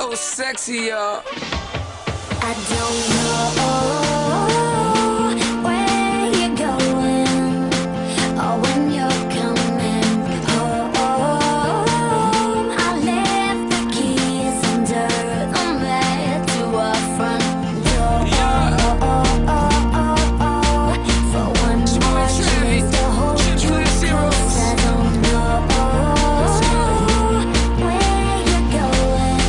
so sexy, y'all. I don't know where you're going or when you're coming home. I left the keys under the mat to our front door. For one more chance to hold you close. I don't know where you're going.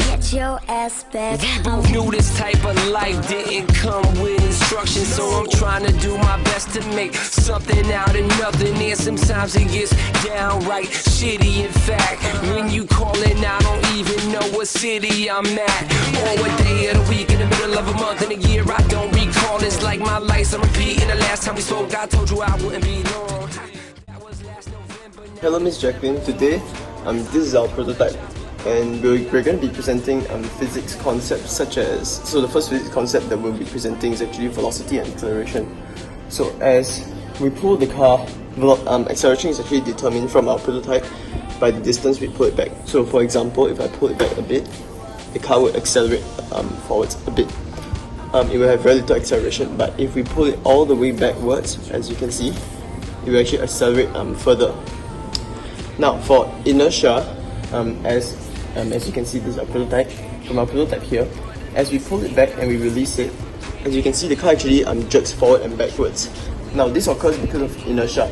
Get your ass back. We both knew this type of life didn't come with instructions, so I'm trying to do my best to make something out of nothing. And sometimes it gets downright shitty. In fact, when you callin', I don't even know what city I'm at, or what day of the week, in the middle of a month, in a year I don't recall. It's like my life's on repeat. And the last time we spoke, I told you I wouldn't be long. That was last November. Hello Miss Jacqueline, today this is our prototype, and we're going to be presenting physics concepts such as, so the first physics concept that we'll be presenting is actually velocity and acceleration. So as we pull the car, acceleration is actually determined from our prototype by the distance we pull it back. So for example, if I pull it back a bit, the car will accelerate forwards a bit. It will have very little acceleration, but if we pull it all the way backwards, as you can see, it will actually accelerate further. Now for inertia, as you can see, this is our prototype. From our prototype here, as we pull it back and we release it, as you can see, the car actually jerks forward and backwards. Now this occurs because of inertia,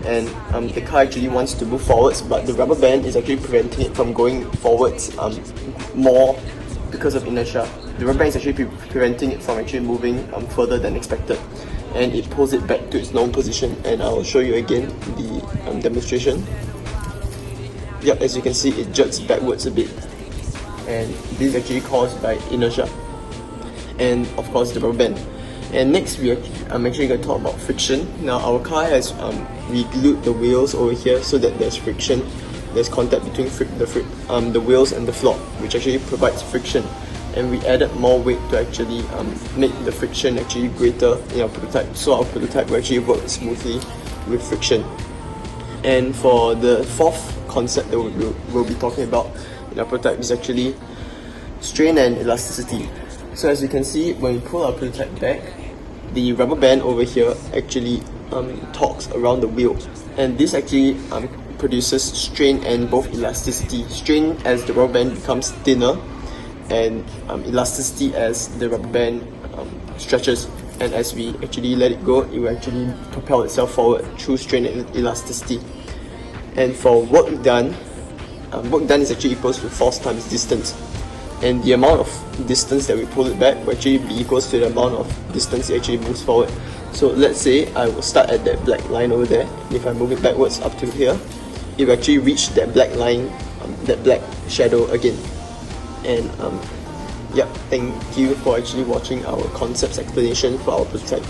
and the car actually wants to move forwards, but the rubber band is actually preventing it from going forwards more because of inertia. The rubber band is actually preventing it from actually moving further than expected, and it pulls it back to its known position. And I'll show you again the demonstration. Yep, as you can see, it jerks backwards a bit, and this is actually caused by inertia and of course the rubber band. And next I'm actually going to talk about friction. Now our car has re-glued the wheels over here so that there's friction, there's contact between the wheels and the floor, which actually provides friction, and we added more weight to actually make the friction actually greater in our prototype, so our prototype will actually work smoothly with friction. And for the fourth concept that we'll be talking about in our prototype is actually strain and elasticity. So as you can see, when we pull our prototype back, the rubber band over here actually torques around the wheel, and this actually produces strain and both elasticity. Strain as the rubber band becomes thinner, and elasticity as the rubber band stretches, and as we actually let it go, it will actually propel itself forward through strain and elasticity. And for work done is actually equals to force times distance, and the amount of distance that we pull it back will actually be equals to the amount of distance it actually moves forward. So let's say I will start at that black line over there, and if I move it backwards up to here, it will actually reach that black line, that black shadow again. And yeah, thank you for actually watching our concepts explanation for our prototype.